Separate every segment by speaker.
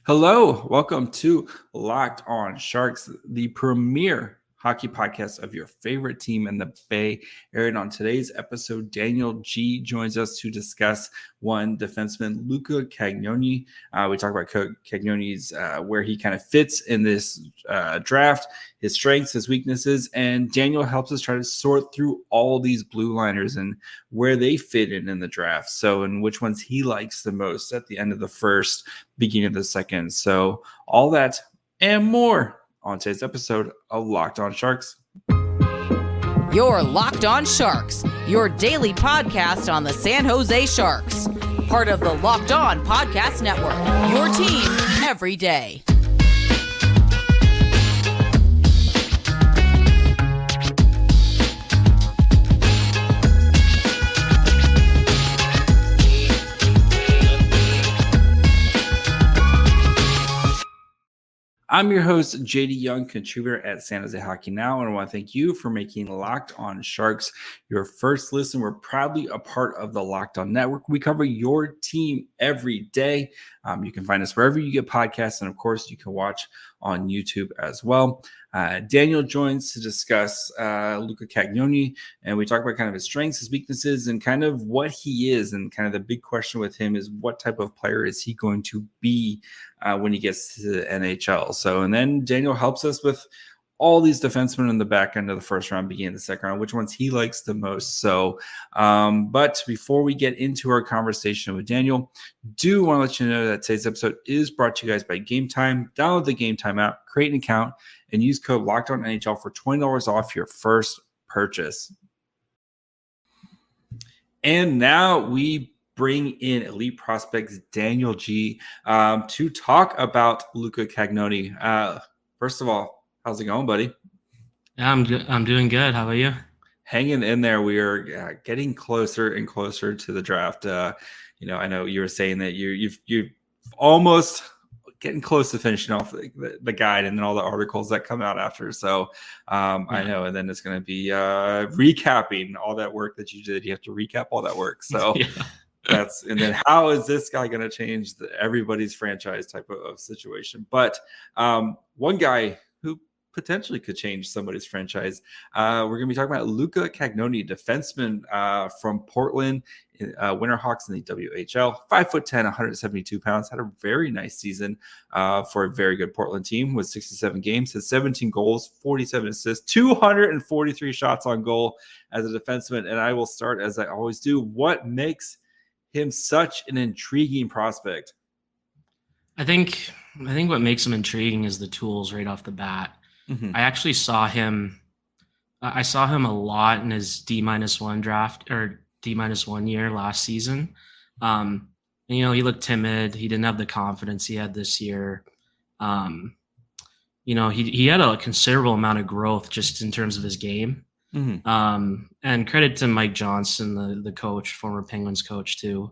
Speaker 1: Hello, welcome to Locked On Sharks, the premier hockey podcast of your favorite team in the Bay Area. And on today's episode, Daniel G joins us to discuss one defenseman, Luca Cagnoni. We talk about Cagnoni's where he kind of fits in this draft, his strengths, his weaknesses, and Daniel helps us try to sort through all these blue liners and where they fit in the draft. So, and which ones he likes the most at the end of the first, beginning of the second. So, all that and more on today's episode of Locked On Sharks.
Speaker 2: You're Locked On Sharks, your daily podcast on the San Jose Sharks. Part of the Locked On Podcast Network, your team every day.
Speaker 1: I'm your host, JD Young, contributor at San Jose Hockey Now, and I want to thank you for making Locked On Sharks your first listen. We're proudly a part of the Locked On Network. We cover your team every day. You can find us wherever you get podcasts, and of course, you can watch on YouTube as well. Daniel joins to discuss Luca Cagnoni, and we talk about kind of his strengths, his weaknesses, and kind of what he is. And kind of the big question with him is, what type of player is he going to be when he gets to the NHL? So, and then Daniel helps us with all these defensemen in the back end of the first round, beginning of the second round, which ones he likes the most. So, but before we get into our conversation with Daniel, do want to let you know that today's episode is brought to you guys by Gametime. Download the Gametime app, create an account, and use code LOCKEDONNHL for $20 off your first purchase. And now we bring in elite prospects Daniel G to talk about Luca Cagnoni. First of all, how's it going, buddy?
Speaker 3: Yeah, I'm doing good. How about you?
Speaker 1: Hanging in there. We are getting closer and closer to the draft. I know you were saying that you've almost getting close to finishing off the guide and then all the articles that come out after. So I know, and then it's going to be recapping all that work that you did. You have to recap all that work. So and then how is this guy going to change everybody's franchise type of situation? But one guy who potentially could change somebody's franchise. We're going to be talking about Luca Cagnoni, defenseman from Portland, Winterhawks in the WHL, 5'10", 172 pounds, had a very nice season for a very good Portland team with 67 games, has 17 goals, 47 assists, 243 shots on goal as a defenseman. And I will start, as I always do, what makes him such an intriguing prospect?
Speaker 3: I think what makes him intriguing is the tools right off the bat. Mm-hmm. I actually saw him. I saw him a lot in his D-1 draft or D-1 year last season. And, he looked timid. He didn't have the confidence he had this year. He had a considerable amount of growth just in terms of his game. Mm-hmm. And credit to Mike Johnson, the coach, former Penguins coach too,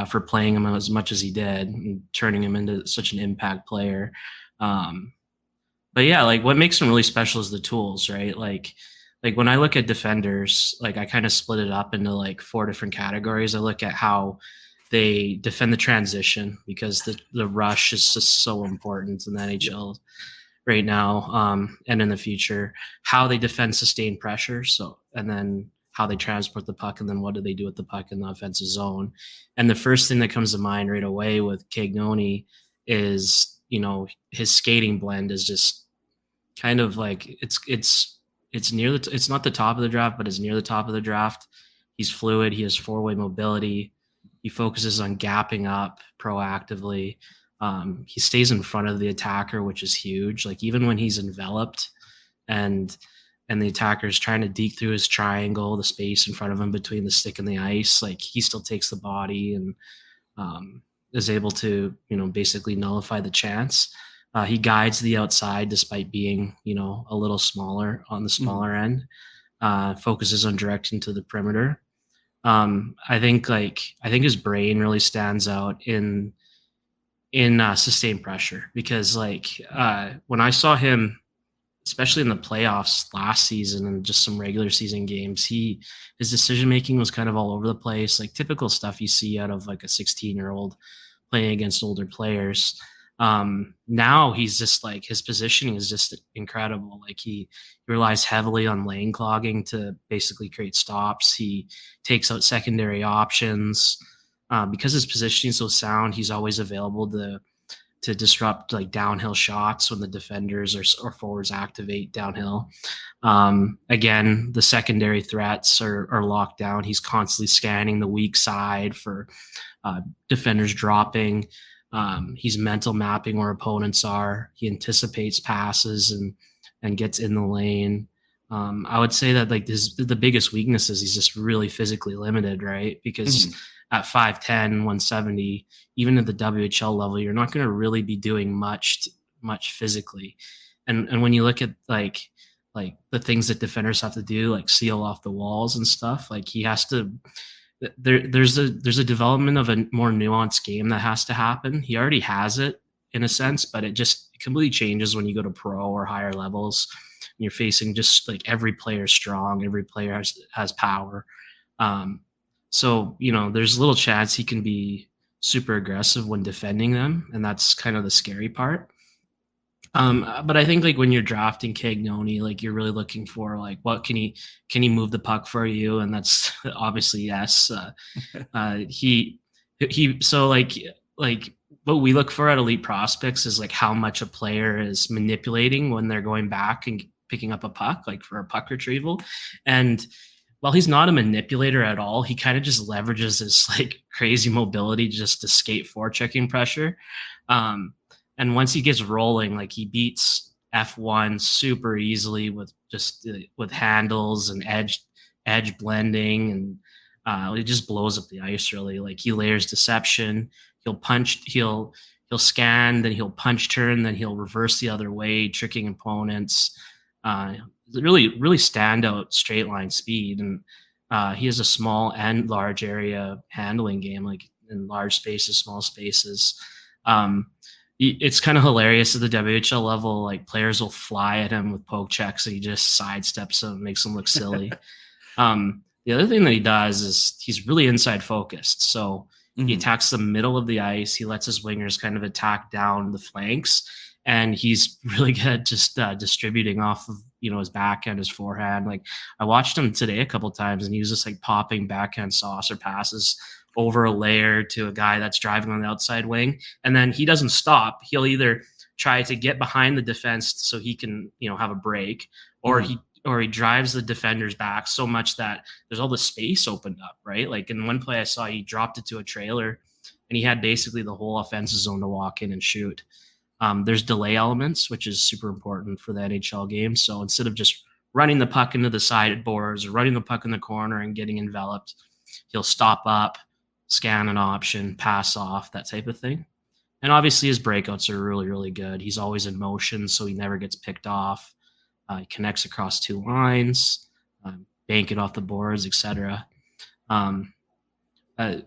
Speaker 3: for playing him as much as he did and turning him into such an impact player. But yeah, like what makes him really special is the tools, right? Like when I look at defenders, like I kind of split it up into like 4 different categories. I look at how they defend the transition because the rush is just so important in the NHL right now and in the future. How they defend sustained pressure, and then how they transport the puck, and then what do they do with the puck in the offensive zone. And the first thing that comes to mind right away with Cagnoni is, his skating blend is just kind of like it's not the top of the draft, but it's near the top of the draft. He's fluid. He has 4-way mobility. He focuses on gapping up proactively. He stays in front of the attacker, which is huge. Like even when he's enveloped and the attacker is trying to deke through his triangle, the space in front of him between the stick and the ice, like he still takes the body and is able to, basically nullify the chance. He guides the outside despite being, a little smaller on the smaller end, focuses on directing to the perimeter. I think his brain really stands out in sustained pressure because when I saw him, especially in the playoffs last season and just some regular season games, his decision-making was kind of all over the place, like typical stuff you see out of like a 16-year-old playing against older players. Now he's just like, his positioning is just incredible. Like he relies heavily on lane clogging to basically create stops. He takes out secondary options. Because his positioning is so sound, he's always available to disrupt like downhill shots when the defenders or forwards activate downhill. Again, the secondary threats are locked down. He's constantly scanning the weak side for defenders dropping. He's mental mapping where opponents are. He anticipates passes and gets in the lane. I would say that like the biggest weakness is he's just really physically limited, right? Because at 5'10", 170, even at the WHL level, you're not going to really be doing much physically. And when you look at like the things that defenders have to do, like seal off the walls and stuff, like he has to. There's a development of a more nuanced game that has to happen. He already has it in a sense, but it just completely changes when you go to pro or higher levels. And you're facing just like every player strong, every player has power. So, there's little chance he can be super aggressive when defending them, and that's kind of the scary part. But I think like when you're drafting Cagnoni, like you're really looking for like, what can he move the puck for you? And that's obviously yes. So like what we look for at elite prospects is like how much a player is manipulating when they're going back and picking up a puck, like for a puck retrieval. And while he's not a manipulator at all, he kind of just leverages his like crazy mobility just to skate forechecking pressure. And once he gets rolling, like he beats F1 super easily with handles and edge blending, and it just blows up the ice really. Like he layers deception. He'll scan, then he'll punch turn, then he'll reverse the other way, tricking opponents. Really standout straight line speed, and he has a small and large area handling game, like in large spaces, small spaces. It's kind of hilarious at the WHL level. Like players will fly at him with poke checks, and he just sidesteps them, makes them look silly. The other thing that he does is he's really inside focused. So he attacks the middle of the ice. He lets his wingers kind of attack down the flanks, and he's really good at just distributing off of his backhand, his forehand. Like I watched him today a couple times, and he was just like popping backhand saucer passes over a layer to a guy that's driving on the outside wing. And then he doesn't stop. He'll either try to get behind the defense so he can, have a break, or he drives the defenders back so much that there's all the space opened up, right? Like in one play I saw, he dropped it to a trailer and he had basically the whole offensive zone to walk in and shoot. There's delay elements, which is super important for the NHL game. So instead of just running the puck into the sideboards or running the puck in the corner and getting enveloped, he'll stop up, scan an option, pass off, that type of thing. And obviously his breakouts are really, really good. He's always in motion, so he never gets picked off. He connects across two lines, bank it off the boards, etc. The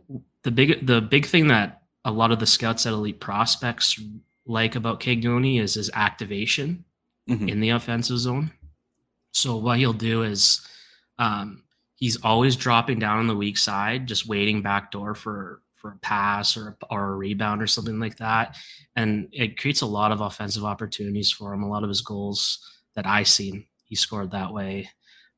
Speaker 3: big thing that a lot of the scouts at elite prospects like about Cagnoni is his activation in the offensive zone. So what he'll do is he's always dropping down on the weak side, just waiting backdoor for a pass or a rebound or something like that. And it creates a lot of offensive opportunities for him. A lot of his goals that I seen, he scored that way,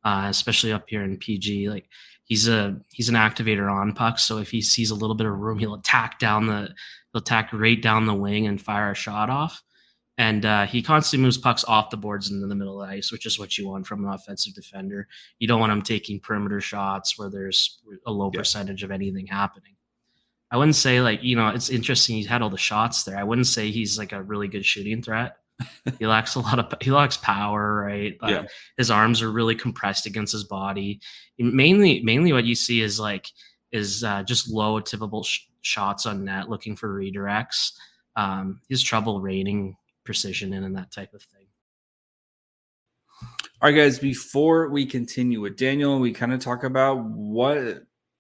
Speaker 3: especially up here in PG. Like he's an activator on pucks. So if he sees a little bit of room, he'll attack right down the wing and fire a shot off. And he constantly moves pucks off the boards into the middle of the ice, which is what you want from an offensive defender. You don't want him taking perimeter shots where there's a low percentage of anything happening. I wouldn't say it's interesting he's had all the shots there. I wouldn't say he's like a really good shooting threat. He lacks power, right? His arms are really compressed against his body. Mainly what you see is just low tippable shots on net, looking for redirects. He has trouble reining precision in and that type of thing.
Speaker 1: All right, guys, before we continue with Daniel, we kind of talk about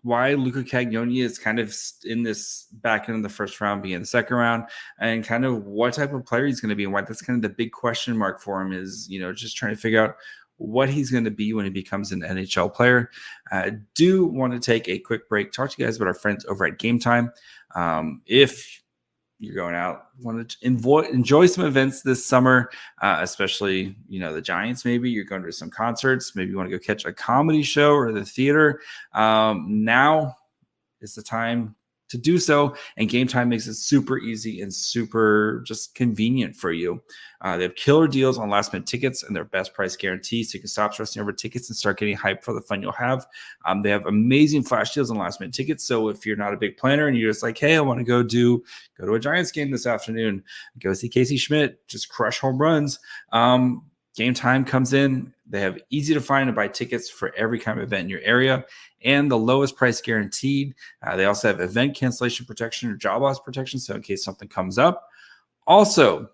Speaker 1: why Luca Cagnoni is kind of in this back end of the first round, being the second round, and kind of what type of player he's going to be and why that's kind of the big question mark for him is, just trying to figure out what he's going to be when he becomes an NHL player. Do want to take a quick break, talk to you guys about our friends over at Gametime. If you're going out, want to enjoy some events this summer, especially, the Giants, maybe you're going to some concerts, maybe you want to go catch a comedy show or the theater. Now is the time to do so, and Gametime makes it super easy and super just convenient for you. They have killer deals on last minute tickets and their best price guarantee, so you can stop stressing over tickets and start getting hyped for the fun you'll have. They have amazing flash deals on last minute tickets, so if you're not a big planner and you're just like, hey, I want to go to a Giants game this afternoon, go see Casey Schmidt, just crush home runs. Gametime comes in. They have easy to find and buy tickets for every kind of event in your area and the lowest price guaranteed. They also have event cancellation protection or job loss protection, so in case something comes up. Also,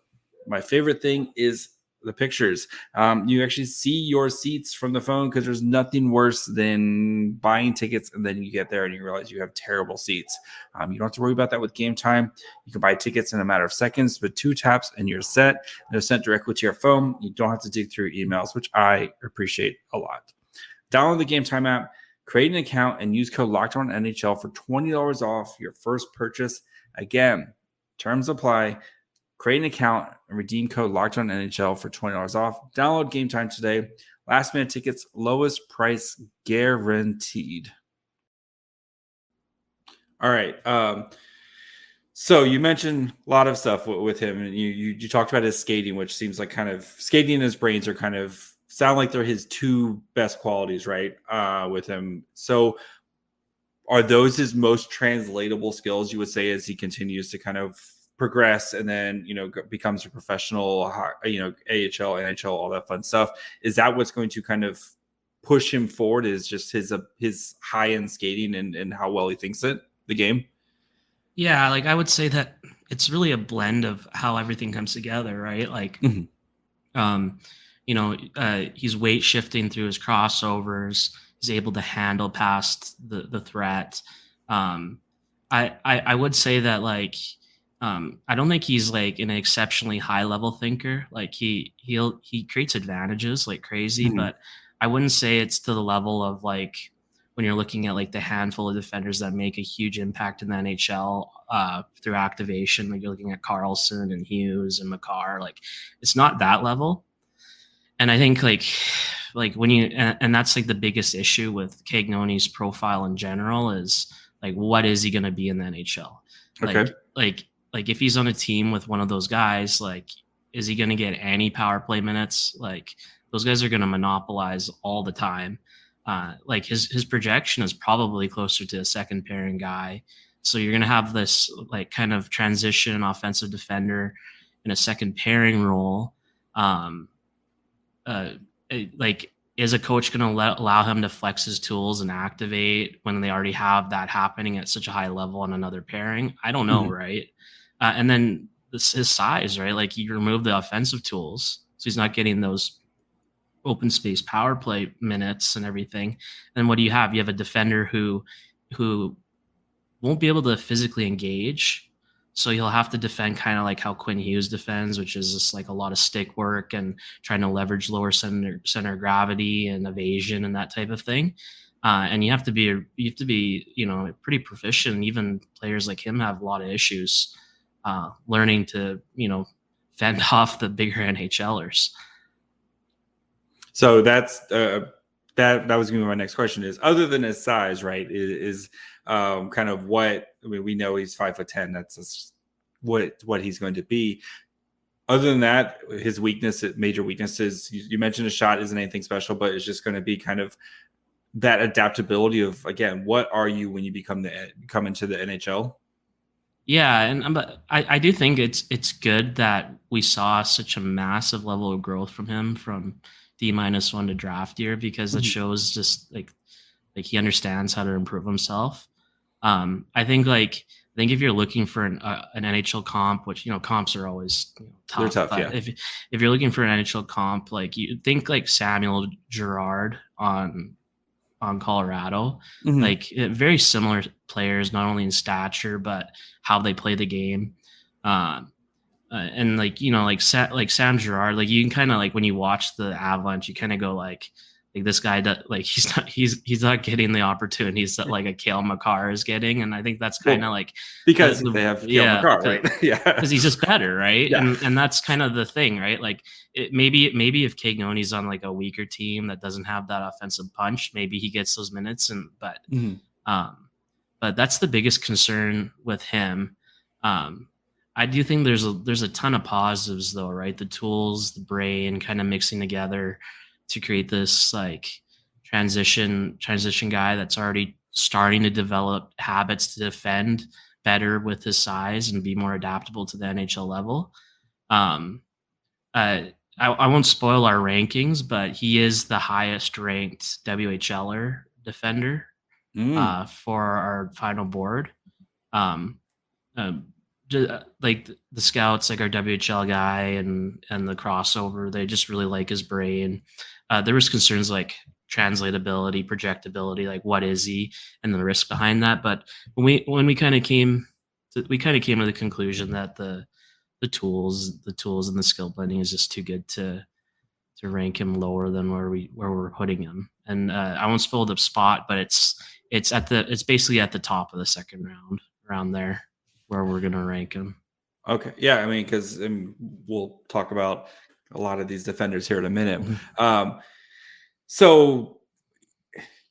Speaker 1: my favorite thing is the pictures. You actually see your seats from the phone, because there's nothing worse than buying tickets and then you get there and you realize you have terrible seats. You don't have to worry about that with Gametime. You can buy tickets in a matter of seconds with 2 taps and you're set. They're sent directly to your phone. You don't have to dig through emails, which I appreciate a lot. Download the Gametime app, create an account, and use code LOCKEDONNHL for $20 off your first purchase. Again, terms apply. Create an account and redeem code LOCKEDONNHL for $20 off. Download Gametime today. Last minute tickets, lowest price guaranteed. All right. So you mentioned a lot of stuff with him, and you talked about his skating, which seems like kind of skating and his brains are kind of sound like they're his 2 best qualities, right? With him. So are those his most translatable skills, you would say, as he continues to kind of progress and then, becomes a professional, AHL, NHL, all that fun stuff? Is that what's going to kind of push him forward, is just his high-end skating and how well he thinks the game?
Speaker 3: Yeah, I would say that it's really a blend of how everything comes together, right? He's weight shifting through his crossovers. He's able to handle past the threat. I would say that I don't think he's an exceptionally high level thinker. He creates advantages like crazy, but I wouldn't say it's to the level of when you're looking at the handful of defenders that make a huge impact in the NHL through activation. You're looking at Carlson and Hughes and Makar. It's not that level. And I think when you and that's the biggest issue with Cagnoni's profile in general is what is he going to be in the NHL?
Speaker 1: Okay.
Speaker 3: If he's on a team with one of those guys, is he going to get any power play minutes? Those guys are going to monopolize all the time. His projection is probably closer to a second pairing guy. So you're going to have this kind of transition offensive defender in a second pairing role. Is a coach going to allow him to flex his tools and activate when they already have that happening at such a high level on another pairing? I don't know, right? And then his size, right? You remove the offensive tools, so he's not getting those open space power play minutes and everything. And what do you have? You have a defender who won't be able to physically engage, so he'll have to defend kind of like how Quinn Hughes defends, which is just a lot of stick work and trying to leverage lower center of gravity and evasion and that type of thing. And you have to be pretty proficient. Even players like him have a lot of issues learning to fend off the bigger NHLers.
Speaker 1: So that's that was going to be my next question, is other than his size, right, is kind of what, we know he's 5'10". That's just what he's going to be. Other than that, his major weaknesses, you mentioned his shot isn't anything special, but it's just going to be kind of that adaptability of, again, what are you when you come into the NHL?
Speaker 3: Yeah, and I do think it's good that we saw such a massive level of growth from him from D-1 to draft year, because it shows just he understands how to improve himself. I think if you're looking for an NHL comp, which comps are always tough.
Speaker 1: They're tough, yeah.
Speaker 3: If you're looking for an NHL comp, you think Samuel Girard on Colorado, very similar players, not only in stature but how they play the game. And Sam Girard, you can kind of when you watch the Avalanche, you kind of go Like this guy, like he's not getting the opportunities that like a Cale Makar is getting, and I think that's kind of like
Speaker 1: because they have Cale Makar, right? Yeah,
Speaker 3: because he's just better, right?
Speaker 1: Yeah.
Speaker 3: And that's kind of the thing, right? Like maybe if Cagnoni's on like a weaker team that doesn't have that offensive punch, maybe he gets those minutes, but that's the biggest concern with him. I do think there's a ton of positives though, right? The tools, the brain, kind of mixing together to create this like transition guy that's already starting to develop habits to defend better with his size and be more adaptable to the NHL level. I won't spoil our rankings, but he is the highest ranked WHLer defender for our final board. Like the scouts, like our WHL guy and the crossover, they just really like his brain. There was concerns like translatability, projectability, like what is he, and the risk behind that. But when we kind of came to the conclusion that the tools and the skill blending is just too good to rank him lower than where we're putting him. And I won't spoil the spot, but it's basically at the top of the second round, around there, where we're going to rank him.
Speaker 1: Okay. Yeah. I mean, because we'll talk about a lot of these defenders here in a minute. So,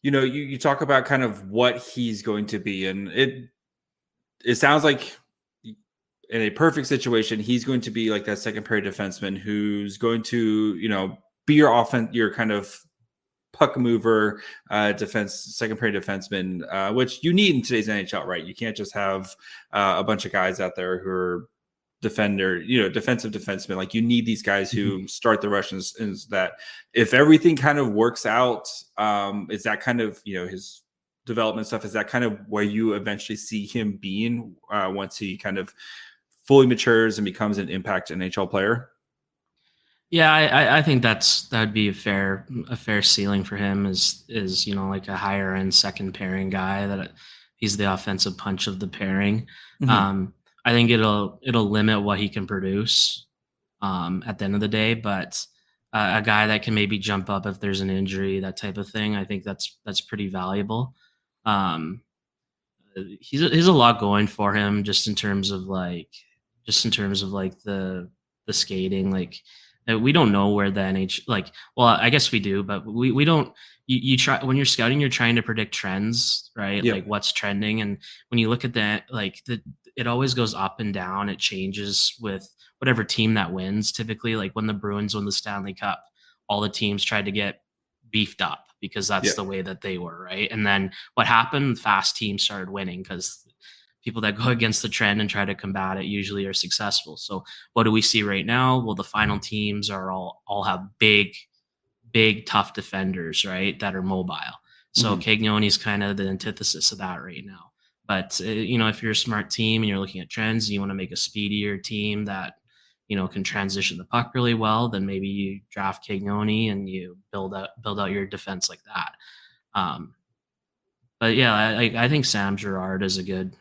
Speaker 1: you talk about kind of what he's going to be, and it sounds like in a perfect situation, he's going to be like that second pair defenseman who's going to, be your kind of puck mover, second pair defenseman, which you need in today's NHL, right? You can't just have a bunch of guys out there who are defensive defensemen. Like you need these guys who start the rush, and that if everything kind of works out, is that kind of, his development stuff, is that kind of where you eventually see him being once he kind of fully matures and becomes an impact NHL player?
Speaker 3: Yeah, I think that'd be a fair ceiling for him is like a higher end second pairing guy that he's the offensive punch of the pairing. I think it'll limit what he can produce at the end of the day, but a guy that can maybe jump up if there's an injury, that type of thing, I think that's pretty valuable. He's a lot going for him just in terms of like the skating. Like we don't know where the NHL, I guess we do, but we don't. You try when you're scouting, you're trying to predict trends, right?
Speaker 1: Yep.
Speaker 3: Like what's trending, and when you look at that, it always goes up and down. It changes with whatever team that wins. Typically, like when the Bruins won the Stanley Cup, all the teams tried to get beefed up because that's the way that they were, right? And then what happened? Fast teams started winning because people that go against the trend and try to combat it usually are successful. So what do we see right now? Well, the final teams are all have big, tough defenders, right, that are mobile. So Cagnoni's kind of the antithesis of that right now. But if you're a smart team and you're looking at trends, you want to make a speedier team that can transition the puck really well, then maybe you draft Cagnoni and you build out your defense like that. But yeah, I think Sam Girard is a good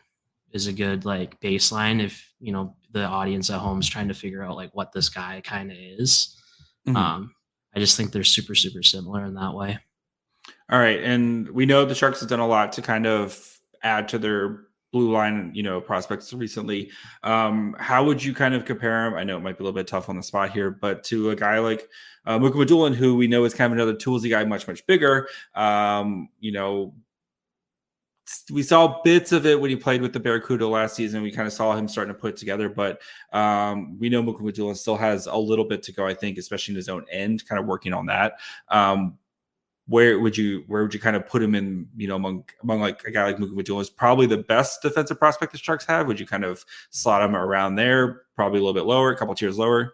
Speaker 3: like baseline if the audience at home is trying to figure out like what this guy kind of is. I just think they're super, super similar in that way.
Speaker 1: All right. And we know the Sharks have done a lot to kind of add to their blue line, prospects recently. How would you kind of compare him? I know it might be a little bit tough on the spot here, but to a guy like Luca Cagnoni, who we know is kind of another toolsy guy, much, much bigger. We saw bits of it when he played with the Barracuda last season. We kind of saw him starting to put it together, but we know Luca Cagnoni still has a little bit to go, I think, especially in his own end, kind of working on that. Where would you kind of put him in, among like a guy like Luca Cagnoni is probably the best defensive prospect the Sharks have? Would you kind of slot him around there, probably a little bit lower, a couple tiers lower?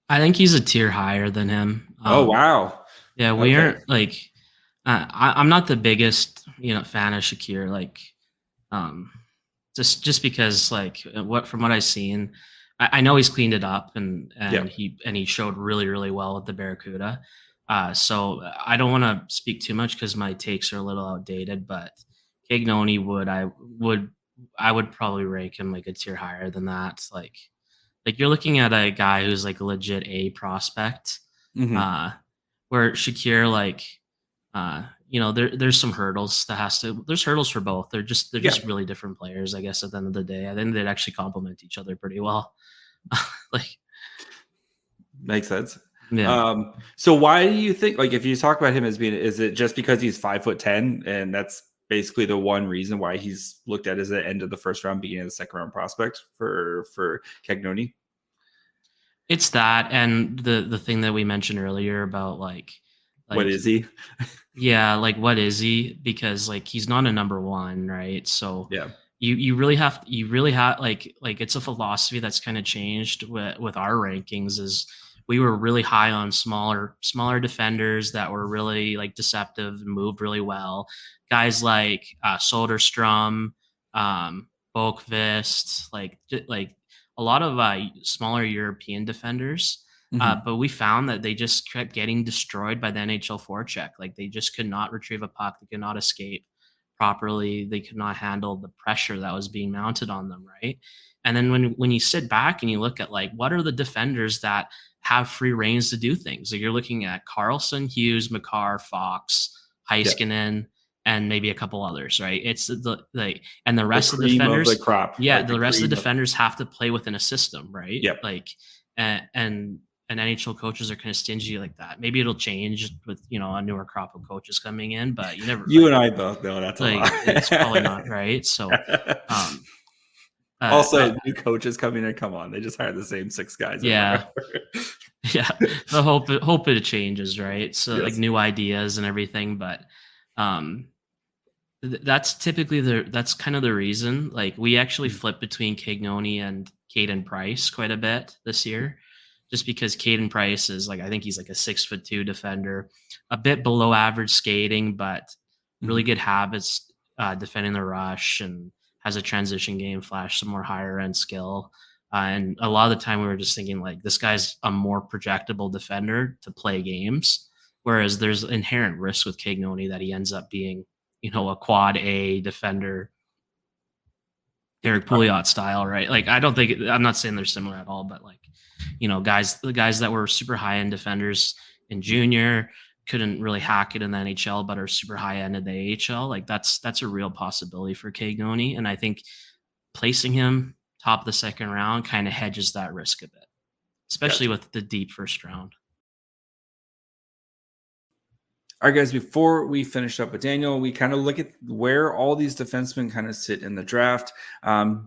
Speaker 3: I think he's a tier higher than him.
Speaker 1: Oh, wow.
Speaker 3: Yeah, we aren't like I'm not the biggest, fan of Shakir, just because from what I've seen, I know he's cleaned it up and he showed really, really well with the Barracuda. So I don't want to speak too much because my takes are a little outdated, but Cagnoni I would probably rank him like a tier higher than that. Like you're looking at a guy who's like a legit A prospect. where Shakir, like, there's some hurdles there's hurdles for both. They're just really different players, I guess, at the end of the day. I think they'd actually complement each other pretty well. Like,
Speaker 1: makes sense.
Speaker 3: yeah.
Speaker 1: So why do you think, like, if you talk about him as being, is it just because he's 5'10" and that's basically the one reason why he's looked at as the end of the first round, beginning of the second round prospect for Cagnoni?
Speaker 3: It's that, and the thing that we mentioned earlier about like
Speaker 1: what is he?
Speaker 3: Yeah, like, what is he? Because, like, he's not a number one, right? So
Speaker 1: Yeah.
Speaker 3: you really have like it's a philosophy that's kind of changed with our rankings. Is we were really high on smaller defenders that were really, like, deceptive and moved really well. Guys like Soderstrom, Bokvist, like a lot of smaller European defenders. But we found that they just kept getting destroyed by the NHL forecheck. Like, they just could not retrieve a puck. They could not escape properly. They could not handle the pressure that was being mounted on them, right? And then when you sit back and you look at, like, what are the defenders that have free reins to do things? Like, you're looking at Carlson, Hughes, Makar, Fox, Heiskanen, and maybe a couple others, right? It's the rest of the defenders.
Speaker 1: Of the crop.
Speaker 3: Yeah, the rest of the defenders have to play within a system, right?
Speaker 1: Yep.
Speaker 3: Like, and NHL coaches are kind of stingy like that. Maybe it'll change with, a newer crop of coaches coming in, but you never.
Speaker 1: You and I both know that's
Speaker 3: like,
Speaker 1: a lot.
Speaker 3: It's probably not right. So,
Speaker 1: also, new coaches coming in. Come on, they just hired the same 6 guys.
Speaker 3: Yeah, yeah. The hope it changes, right? So, yes, like, new ideas and everything, but that's typically that's kind of the reason. Like, we actually flipped between Cagnoni and Caden Price quite a bit this year. Just because Caden Price is, like, I think he's like a 6'2" defender, a bit below average skating, but really good habits defending the rush, and has a transition game, flash some more higher end skill. And a lot of the time we were just thinking, like, this guy's a more projectable defender to play games, whereas there's inherent risk with Cagnoni that he ends up being, a quad A defender, Eric Pouliot style, right? Like, I'm not saying they're similar at all, but, like, the guys that were super high end defenders in junior couldn't really hack it in the NHL, but are super high end in the AHL. Like, that's a real possibility for Cagnoni. And I think placing him top of the second round kind of hedges that risk a bit, especially with the deep first round.
Speaker 1: All right, guys, before we finish up with Daniel, we kind of look at where all these defensemen kind of sit in the draft.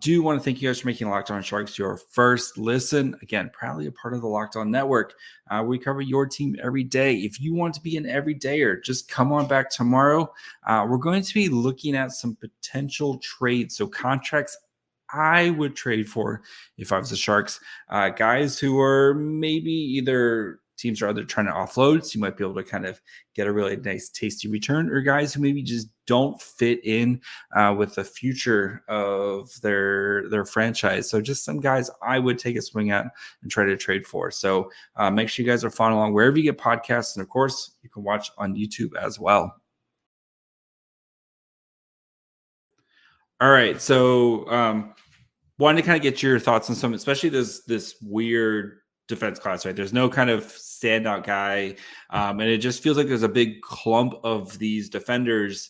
Speaker 1: Do want to thank you guys for making Locked On Sharks your first listen. Again, proudly a part of the Locked On Network. We cover your team every day. If you want to be an everydayer, just come on back tomorrow. We're going to be looking at some potential trades, so contracts I would trade for if I was the Sharks. Guys who are maybe either teams are either trying to offload, so you might be able to kind of get a really nice, tasty return, or guys who maybe just don't fit in with the future of their franchise. So just some guys I would take a swing at and try to trade for. So make sure you guys are following along wherever you get podcasts. And of course, you can watch on YouTube as well. All right. So wanted to kind of get your thoughts on some, especially this weird defense class, right? There's no kind of standout guy. And it just feels like there's a big clump of these defenders,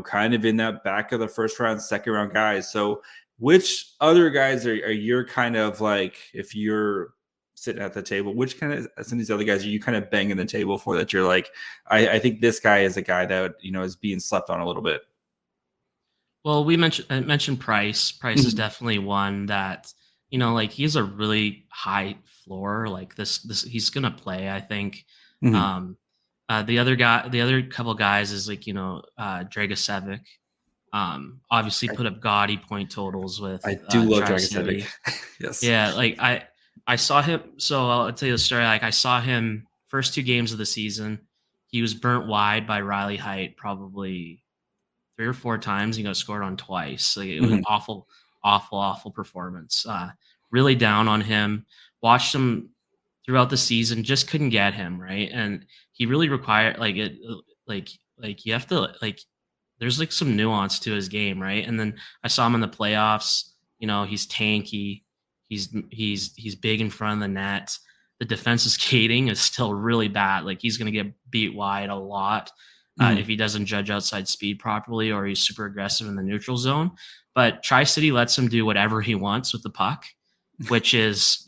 Speaker 1: kind of in that back of the first round, second round guys. So which other guys are you're kind of like, if you're sitting at the table, which kind of some of these other guys are you kind of banging the table for that you're like, I think this guy is a guy that, is being slept on a little bit?
Speaker 3: Well, I mentioned Price. Price is definitely one that, like, he has a really high floor. Like, this he's gonna play, I think. The other couple guys is, like, Dragicevic. Obviously put up gaudy point totals with.
Speaker 1: I do love Dragicevic. Yes.
Speaker 3: Yeah, like I saw him. So I'll tell you the story. Like, I saw him first 2 games of the season. He was burnt wide by Riley Heidt probably 3 or 4 times. He got scored on twice. Like, it was an awful performance. Really down on him. Watched him throughout the season, just couldn't get him right. And he really required you have to, like, there's, like, some nuance to his game, right? And then I saw him in the playoffs. He's tanky. He's big in front of the net. the defensive skating is still really bad. Like he's going to get beat wide a lot if he doesn't judge outside speed properly or he's super aggressive in the neutral zone. But Tri-City lets him do whatever he wants with the puck, which is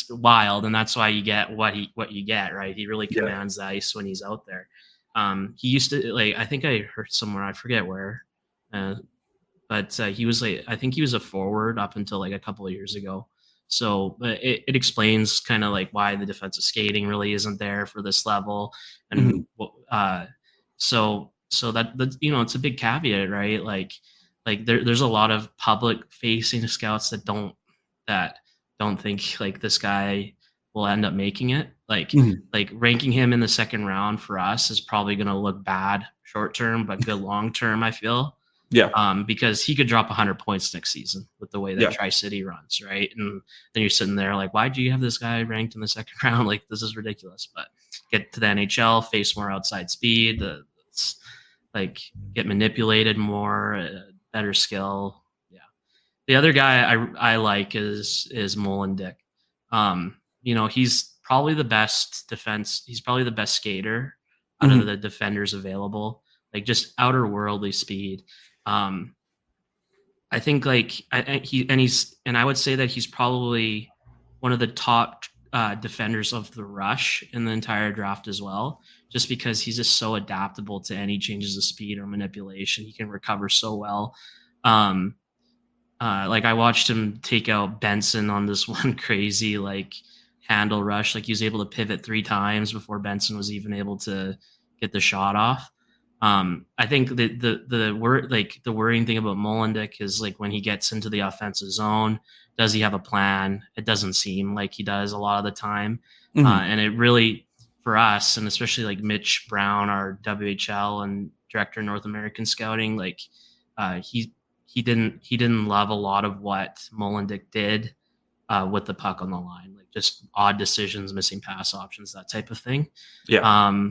Speaker 3: wild, and that's why you get what you get, right? He really commands the ice when he's out there. He used to, like, I think I heard somewhere, I forget where, but he was like, I think he was a forward up until like a couple of years ago. So it explains kind of like why the defensive skating really isn't there for this level, and so that you know, it's a big caveat, right? Like there's a lot of public facing scouts that don't think like this guy will end up making it. Like ranking him in the second round for us is probably going to look bad short term, but good long term, I feel. Yeah. Because he could drop 100 points next season with the way that Tri-City runs, right? And then you're sitting there like, why do you have this guy ranked in the second round? Like, this is ridiculous. But get to the NHL, face more outside speed, like get manipulated more, better skill. Yeah. The other guy I like is Molendick. You know, he's probably the best he's probably the best skater out of the defenders available. Like just outer worldly speed. I think like I would say that he's probably one of the top defenders of the rush in the entire draft as well, just because he's just so adaptable to any changes of speed or manipulation. He can recover so well. Like I watched him take out Benson on this one crazy like handle rush. Like he was able to pivot 3 times before Benson was even able to get the shot off. I think the worrying thing about Molendick is like when he gets into the offensive zone, does he have a plan? It doesn't seem like he does a lot of the time. And it really, for us, and especially like Mitch Brown, our WHL and director of North American scouting, like he didn't love a lot of what Molendick did with the puck on the line, like just odd decisions, missing pass options, that type of thing. Yeah.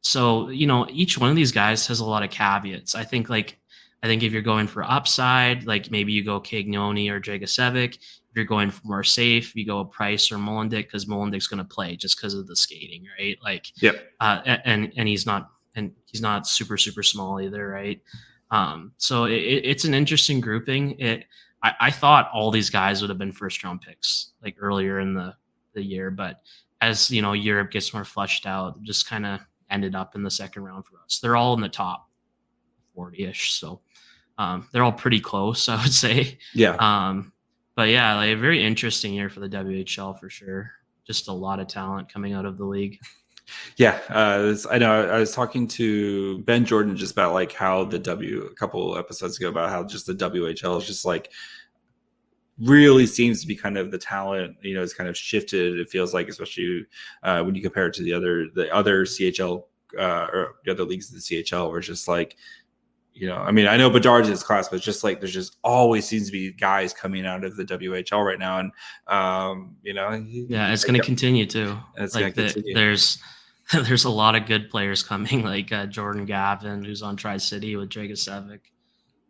Speaker 3: So, you know, each one of these guys has a lot of caveats. I think if you're going for upside, like maybe you go Cagnoni or Dragicevic. If you're going for more safe, you go Price or Molendick, because Molendick's going to play just because of the skating, right? Like, and he's not super, super small either, right? So it's an interesting grouping. I thought all these guys would have been first round picks like earlier in the year, but as you know, Europe gets more flushed out, just kind of ended up in the second round for us. They're all in the top 40-ish, so they're all pretty close, I would say. Yeah. But yeah, like a very interesting year for the WHL for sure. Just a lot of talent coming out of the league.
Speaker 1: Yeah, I know. I was talking to Ben Jordan just about like how a couple episodes ago about how just the WHL is just like really seems to be kind of the talent, you know, is kind of shifted. It feels like, especially when you compare it to the other CHL or the other leagues of the CHL, where it's just like, you know, I mean, I know Bedard's in his class, but it's just like there's just always seems to be guys coming out of the WHL right now, and you know,
Speaker 3: it's going to continue too. It's like there's a lot of good players coming, like Jordan Gavin, who's on Tri-City with Dragicevic.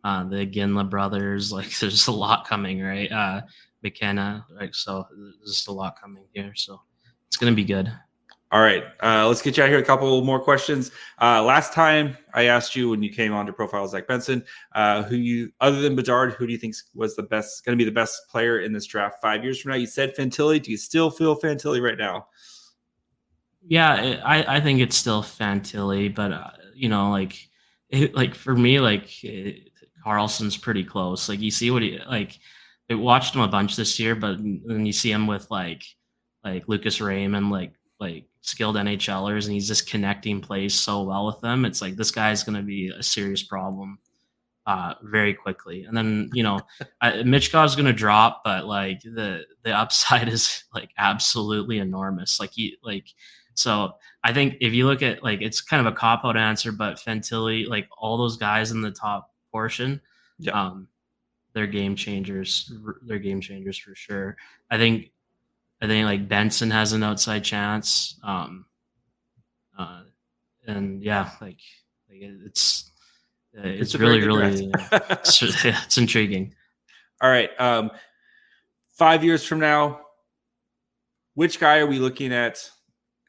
Speaker 3: The Ginla brothers, like there's a lot coming, right? McKenna, right? So there's just a lot coming here. So it's going to be good.
Speaker 1: All right. Let's get you out here. A couple more questions. Last time I asked you when you came on to profile Zach Benson, other than Bedard, who do you think was going to be the best player in this draft 5 years from now? You said Fantilli. Do you still feel Fantilli right now?
Speaker 3: Yeah, I think it's still Fantilli, but you know, like for me, Carlson's pretty close. Like you see what I watched him a bunch this year, but then you see him with like Lucas Raymond, like skilled NHLers, and he's just connecting plays so well with them. It's like this guy's going to be a serious problem very quickly. And then, you know, Michkov's going to drop, but like the upside is like absolutely enormous. So I think if you look at like, it's kind of a cop-out answer, but Fantilli, like all those guys in the top portion, they're game changers. They're game changers for sure. I think like Benson has an outside chance. And yeah, it's really it's intriguing.
Speaker 1: All right. 5 years from now, which guy are we looking at?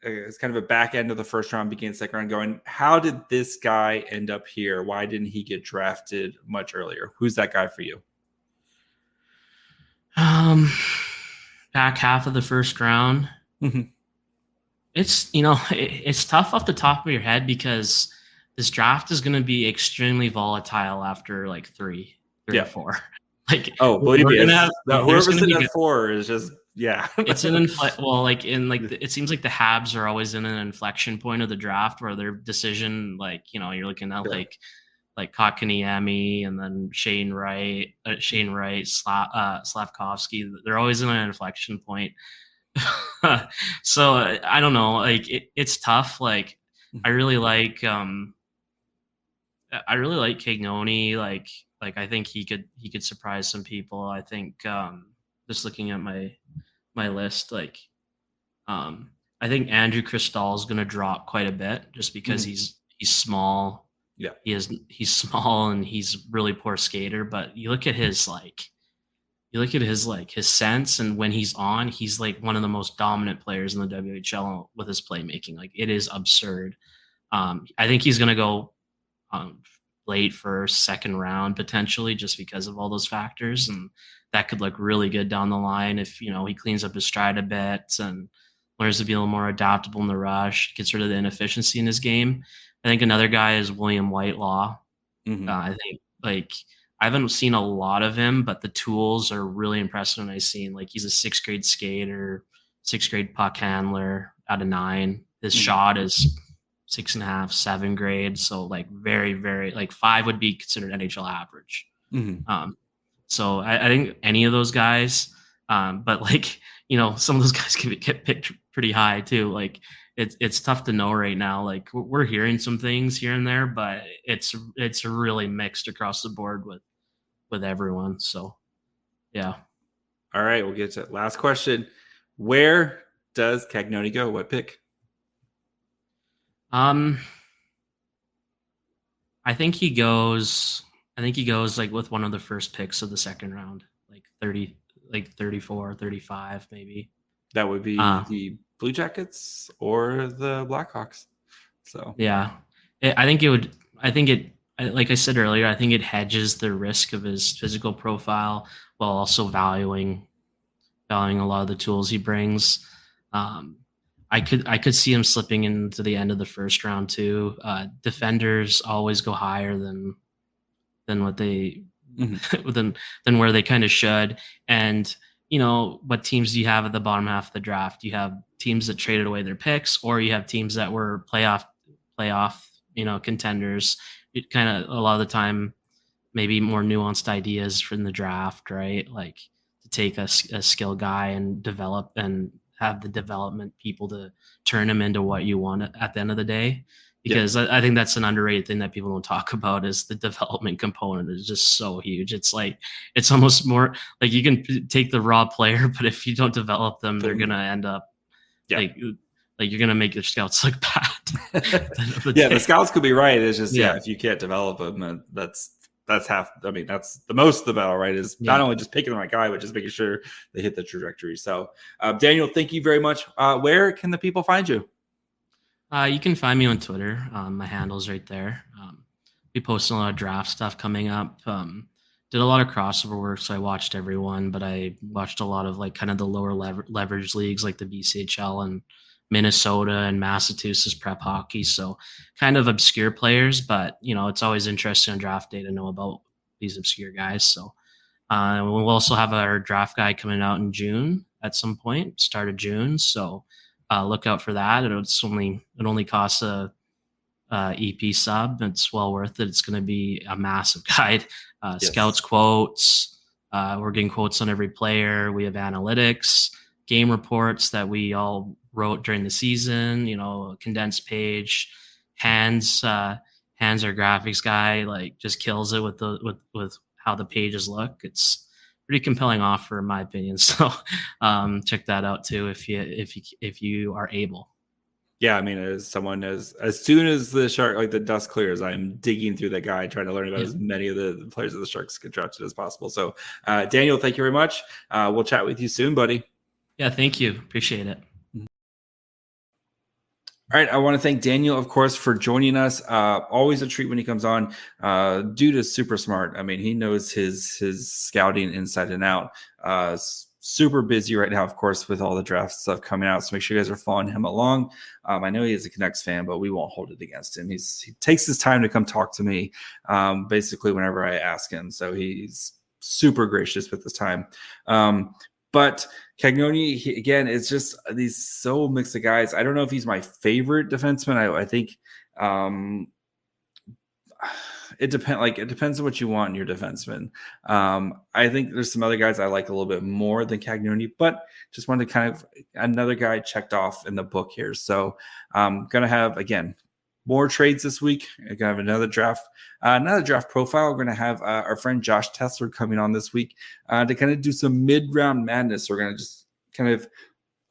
Speaker 1: It's kind of a back end of the first round, beginning second round, going, how did this guy end up here? Why didn't he get drafted much earlier? Who's that guy for you?
Speaker 3: Back half of the first round.
Speaker 1: Mm-hmm.
Speaker 3: It's tough off the top of your head because this draft is going to be extremely volatile after like three or four. Like,
Speaker 1: believe me, whoever's sitting at 4 is just. Yeah,
Speaker 3: it's an it seems like the Habs are always in an inflection point of the draft where their decision, you're looking at like Kotkaniemi and then Shane Wright, Slavkovsky. They're always in an inflection point. So I don't know. Like it's tough. Like I really like Cagnoni. Like I think he could surprise some people. I think just looking at my list, I think Andrew Cristall is going to drop quite a bit just because he's small.
Speaker 1: Yeah,
Speaker 3: he's small and he's really poor skater. But you look at his his sense, and when he's on, he's like one of the most dominant players in the WHL with his playmaking. Like it is absurd. I think he's going to go late first, second round potentially, just because of all those factors, and that could look really good down the line if he cleans up his stride a bit and learns to be a little more adaptable in the rush, gets rid of the inefficiency in his game. I think another guy is William Whitelaw. I think I haven't seen a lot of him, but the tools are really impressive. And I've seen he's a 6th grade skater, 6th grade puck handler out of 9. His shot is 6.5, 7th grade. So very, very 5 would be considered NHL average. So I think any of those guys, but some of those guys can get picked pretty high too. It's tough to know right now. We're hearing some things here and there, but it's really mixed across the board with everyone. So yeah.
Speaker 1: All right, we'll get to it. Last question. Where does Cagnoni go? What pick?
Speaker 3: I think he goes with one of the first picks of the second round, 30, 34, 35 maybe.
Speaker 1: That would be the Blue Jackets or the Blackhawks. So
Speaker 3: yeah, like I said earlier, I think it hedges the risk of his physical profile while also valuing a lot of the tools he brings. I could see him slipping into the end of the first round too. Defenders always go higher than what they than where they kind of should. And what teams do you have at the bottom half of the draft? You have teams that traded away their picks, or you have teams that were playoff contenders. It kind of a lot of the time maybe more nuanced ideas from the draft, right? Like to take a skill guy and develop and have the development people to turn him into what you want at the end of the day. Because I think that's an underrated thing that people don't talk about is the development component is just so huge. It's it's almost more like you can take the raw player, but if you don't develop them, they're going to end up you're going to make your scouts look bad.
Speaker 1: The scouts could be right. It's just, if you can't develop them, that's half. I mean, that's the most of the battle, right? Is not only just picking the right guy, but just making sure they hit the trajectory. So, Daniel, thank you very much. Where can the people find you?
Speaker 3: You can find me on Twitter. My handle's right there. We posted a lot of draft stuff coming up. Did a lot of crossover work, so I watched everyone, but I watched a lot of kind of the lower leverage leagues like the BCHL and Minnesota and Massachusetts prep hockey. So kind of obscure players, but it's always interesting on draft day to know about these obscure guys. So we'll also have our draft guide coming out in June at some point, start of June. So look out for that. It only costs a EP sub. It's well worth it. It's going to be a massive guide. Scouts quotes. We're getting quotes on every player. We have analytics, game reports that we all wrote during the season. A condensed page. Hands, our graphics guy, just kills it with how the pages look. It's pretty compelling offer in my opinion. So check that out too if you are able. Yeah,
Speaker 1: I mean, as someone as soon as the Shark the dust clears, I'm digging through that guide trying to learn about as many of the players of the Sharks get drafted as possible. So Daniel, thank you very much. We'll chat with you soon, buddy.
Speaker 3: Yeah, thank you. Appreciate it.
Speaker 1: All right, I want to thank Daniel, of course, for joining us. Always a treat when he comes on. Dude is super smart. I mean, he knows his scouting inside and out. Super busy right now, of course, with all the draft stuff coming out. So make sure you guys are following him along. I know he is a Canucks fan, but we won't hold it against him. He takes his time to come talk to me, basically whenever I ask him. So he's super gracious with his time. But Cagnoni, again, it's just these so mixed of guys. I don't know if he's my favorite defenseman. I think it depends on what you want in your defenseman. I think there's some other guys I like a little bit more than Cagnoni, but just wanted to kind of another guy checked off in the book here. So I'm gonna have, again, more trades this week. We're gonna have another draft profile. We're gonna have our friend Josh Tessler coming on this week to kind of do some mid-round madness. We're gonna just kind of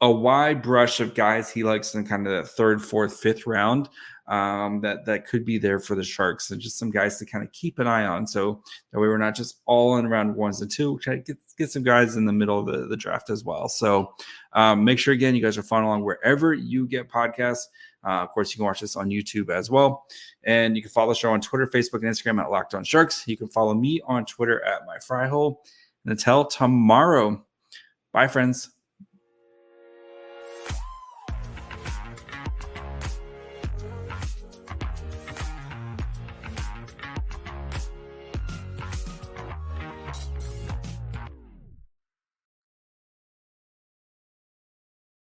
Speaker 1: a wide brush of guys he likes in kind of the third, fourth, fifth round that could be there for the Sharks, and just some guys to kind of keep an eye on. So that way we're not just all in round 1s and 2. Try to get some guys in the middle of the draft as well. So make sure, again, you guys are following along wherever you get podcasts. Of course, you can watch this on YouTube as well. And you can follow the show on Twitter, Facebook, and Instagram at Locked On Sharks. You can follow me on Twitter at MyFryHole. And until tomorrow, bye, friends.